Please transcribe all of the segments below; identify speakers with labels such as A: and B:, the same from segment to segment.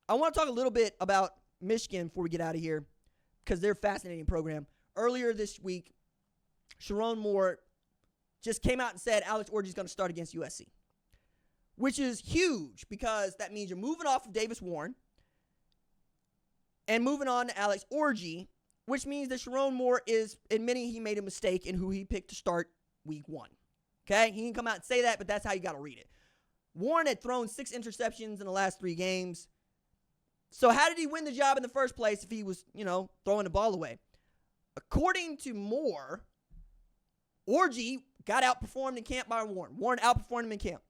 A: I want to talk a little bit about Michigan before we get out of here because they're a fascinating program. Earlier this week, Sherrone Moore just came out and said Alex Orji is going to start against USC, which is huge because that means you're moving off of Davis Warren and moving on to Alex Orji, which means that Sherrone Moore is admitting he made a mistake in who he picked to start week 1. Okay? He didn't come out and say that, but that's how you got to read it. Warren had thrown 6 interceptions in the last 3 games. So how did he win the job in the first place if he was, throwing the ball away? According to Moore, Orji got outperformed in camp by Warren. Warren outperformed him in camp.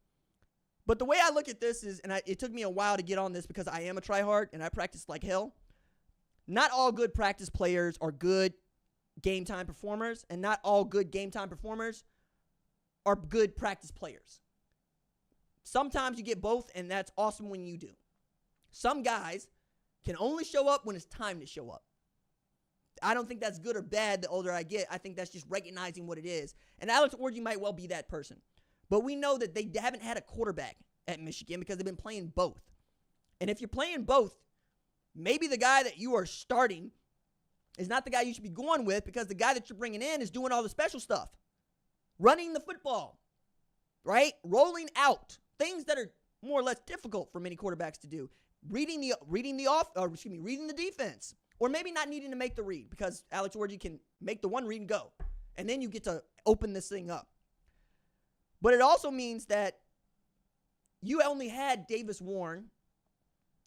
A: But the way I look at this is, and it took me a while to get on this because I am a tryhard and I practice like hell. Not all good practice players are good game time performers, and not all good game time performers are good practice players. Sometimes you get both, and that's awesome when you do. Some guys can only show up when it's time to show up. I don't think that's good or bad the older I get. I think that's just recognizing what it is. And Alex Orji might well be that person. But we know that they haven't had a quarterback at Michigan because they've been playing both. And if you're playing both, maybe the guy that you are starting is not the guy you should be going with because the guy that you're bringing in is doing all the special stuff. Running the football, right? Rolling out. Things that are more or less difficult for many quarterbacks to do. Reading the defense. Or maybe not needing to make the read because Alex Orji can make the one read and go. And then you get to open this thing up. But it also means that you only had Davis Warren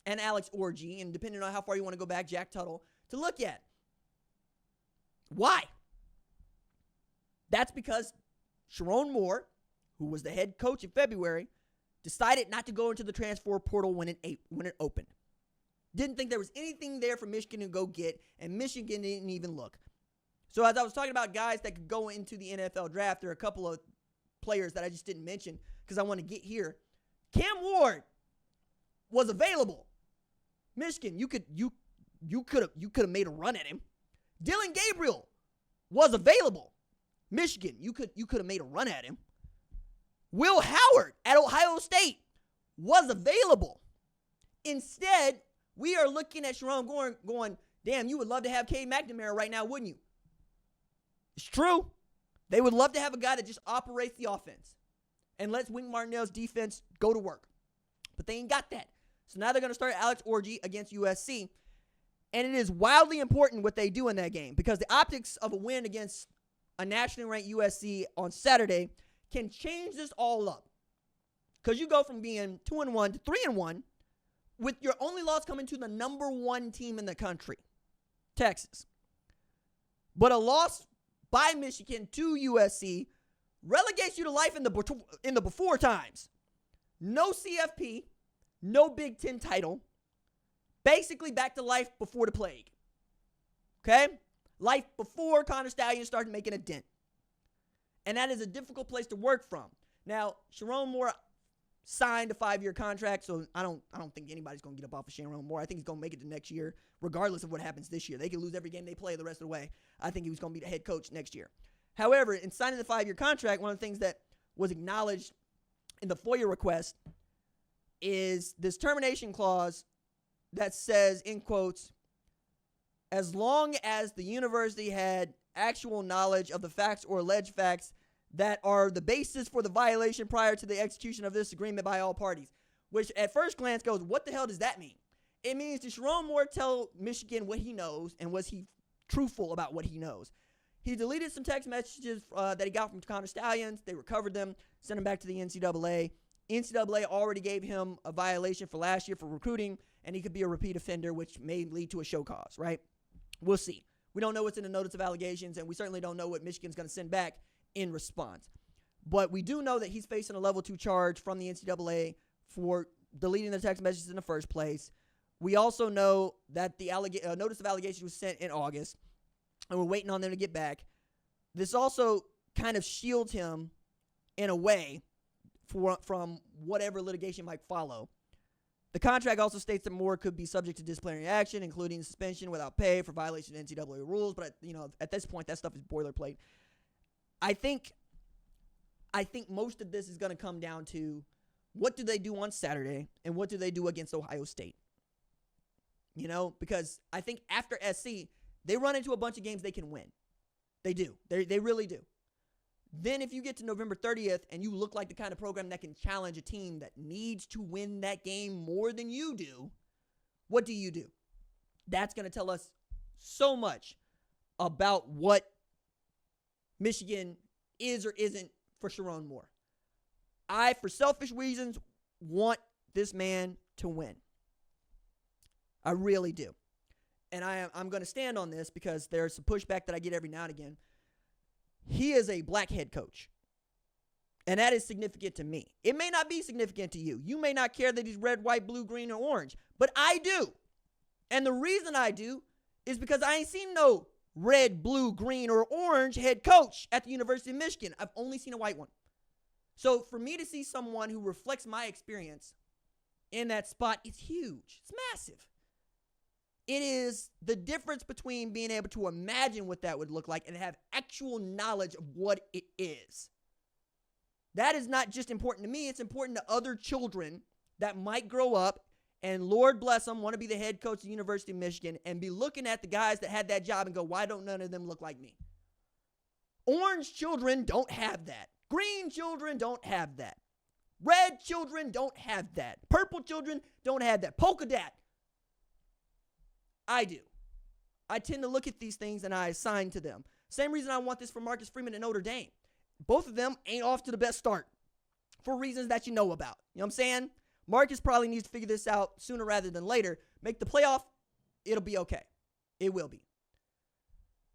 A: and Alex Orji, and depending on how far you want to go back, Jack Tuttle, to look at. Why? That's because Sherrone Moore, who was the head coach in February, decided not to go into the transfer portal when it opened. Didn't think there was anything there for Michigan to go get, and Michigan didn't even look. So as I was talking about guys that could go into the NFL draft, there are a couple of players that I just didn't mention because I want to get here. Cam Ward was available. Michigan, you could have made a run at him. Dylan Gabriel was available. Michigan, you could have made a run at him. Will Howard at Ohio State was available. Instead, we are looking at Sherrone going, damn, you would love to have Cade McNamara right now, wouldn't you? It's true. They would love to have a guy that just operates the offense and lets Wink Martindale's defense go to work. But they ain't got that. So now they're going to start Alex Orji against USC. And it is wildly important what they do in that game because the optics of a win against a nationally ranked USC on Saturday can change this all up. Because you go from being 2-1 to 3-1 with your only loss coming to the number 1 team in the country, Texas. But a loss by Michigan to USC relegates you to life in the before times. No CFP, no Big Ten title, basically back to life before the plague. Okay? Life before Connor Stallions started making a dent. And that is a difficult place to work from. Now, Sherrone Moore signed a 5-year contract, so I don't think anybody's going to get up off of Sherrone Moore. I think he's going to make it to next year, regardless of what happens this year. They can lose every game they play the rest of the way. I think he was going to be the head coach next year. However, in signing the 5-year contract, one of the things that was acknowledged in the FOIA request is this termination clause that says, in quotes, as long as the university had actual knowledge of the facts or alleged facts that are the basis for the violation prior to the execution of this agreement by all parties. Which at first glance goes, what the hell does that mean? It means did Sherrone Moore tell Michigan what he knows, and was he truthful about what he knows? He deleted some text messages that he got from Connor Stallions. They recovered them, sent them back to the NCAA. NCAA already gave him a violation for last year for recruiting, and he could be a repeat offender, which may lead to a show cause, right? We'll see. We don't know what's in the notice of allegations, and we certainly don't know what Michigan's going to send back in response. But we do know that he's facing a level 2 charge from the NCAA for deleting the text messages in the first place. We also know that the notice of allegations was sent in August, and we're waiting on them to get back. This also kind of shields him in a way from whatever litigation might follow. The contract also states that Moore could be subject to disciplinary action, including suspension without pay for violation of NCAA rules. But, at this point, that stuff is boilerplate. I think most of this is going to come down to what do they do on Saturday and what do they do against Ohio State. because I think after SC, they run into a bunch of games they can win. They do. They really do. Then if you get to November 30th and you look like the kind of program that can challenge a team that needs to win that game more than you do, what do you do? That's going to tell us so much about what Michigan is or isn't for Sherrone Moore. I, for selfish reasons, want this man to win. I really do. And I'm going to stand on this because there's some pushback that I get every now and again. He is a black head coach. And that is significant to me. It may not be significant to you. You may not care that he's red, white, blue, green, or orange. But I do. And the reason I do is because I ain't seen no red, blue, green, or orange head coach at the University of Michigan. I've only seen a white one. So for me to see someone who reflects my experience in that spot, it's huge. It's massive. It is the difference between being able to imagine what that would look like and have actual knowledge of what it is. That is not just important to me. It's important to other children that might grow up and, Lord bless them, want to be the head coach of the University of Michigan and be looking at the guys that had that job and go, why don't none of them look like me? Orange children don't have that. Green children don't have that. Red children don't have that. Purple children don't have that. Polka dot. I do. I tend to look at these things and I assign to them. Same reason I want this for Marcus Freeman at Notre Dame. Both of them ain't off to the best start for reasons that you know about. You know what I'm saying? Marcus probably needs to figure this out sooner rather than later. Make the playoff. It'll be okay. It will be.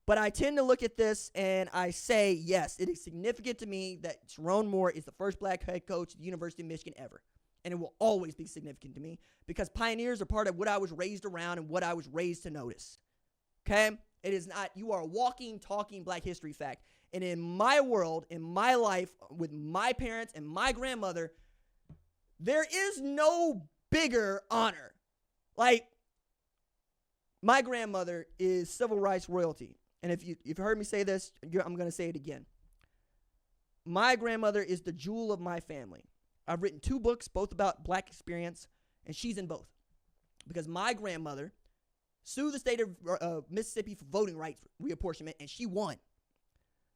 A: But I tend to look at this and I say, yes, it is significant to me that Sherrone Moore is the first black head coach at the University of Michigan ever. And it will always be significant to me because pioneers are part of what I was raised around and what I was raised to notice. Okay? It is not, you are a walking, talking black history fact. And in my world, in my life, with my parents and my grandmother, there is no bigger honor. Like, my grandmother is civil rights royalty. And if you've heard me say this, I'm going to say it again. My grandmother is the jewel of my family. I've written 2 books, both about black experience, and she's in both. Because my grandmother sued the state of Mississippi for voting rights reapportionment, and she won.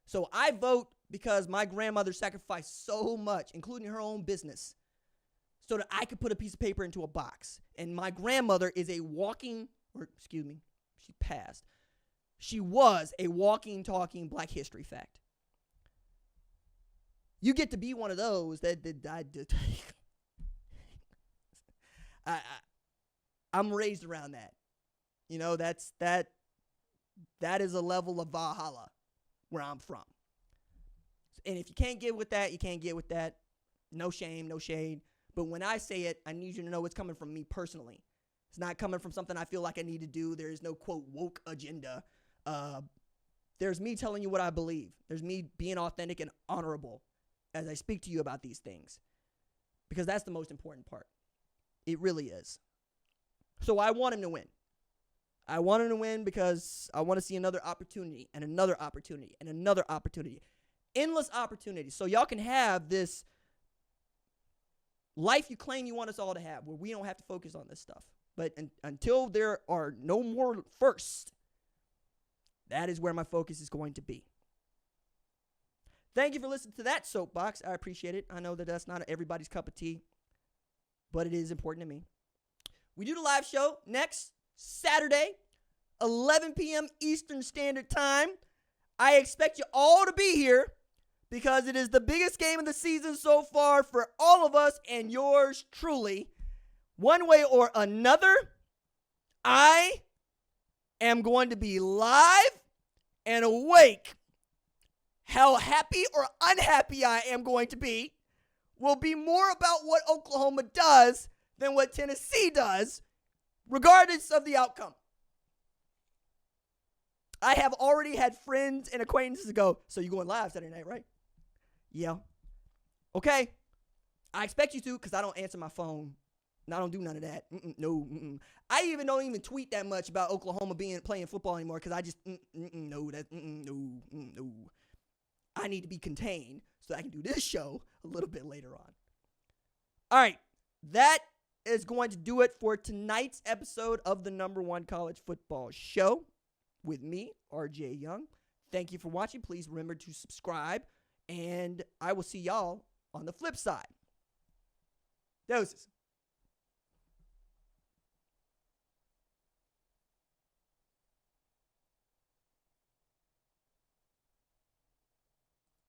A: So I vote because my grandmother sacrificed so much, including her own business, so that I could put a piece of paper into a box. And my grandmother is a walking, she passed. She was a walking, talking black history fact. You get to be one of those that I'm raised around that. You know, that is a level of Valhalla where I'm from. And if you can't get with that, you can't get with that. No shame, no shade. But when I say it, I need you to know it's coming from me personally. It's not coming from something I feel like I need to do. There is no, quote, woke agenda. There's me telling you what I believe. There's me being authentic and honorable as I speak to you about these things. Because that's the most important part. It really is. So I want him to win. I want him to win because I want to see another opportunity and another opportunity and another opportunity. Endless opportunities. So y'all can have this life you claim you want us all to have where we don't have to focus on this stuff. But until there are no more firsts, that is where my focus is going to be. Thank you for listening to that soapbox. I appreciate it. I know that that's not everybody's cup of tea, but it is important to me. We do the live show next Saturday, 11 p.m. Eastern Standard Time. I expect you all to be here because it is the biggest game of the season so far for all of us and yours truly. One way or another, I am going to be live and awake. How happy or unhappy I am going to be will be more about what Oklahoma does than what Tennessee does, regardless of the outcome. I have already had friends and acquaintances go, so you going live Saturday night, right? Yeah. Okay. I expect you to because I don't answer my phone. And I don't do none of that. No. I don't even tweet that much about Oklahoma playing football anymore because I just, no. I need to be contained so I can do this show a little bit later on. All right. That is going to do it for tonight's episode of the #1 College Football Show with me, RJ Young. Thank you for watching. Please remember to subscribe, and I will see y'all on the flip side. Doses.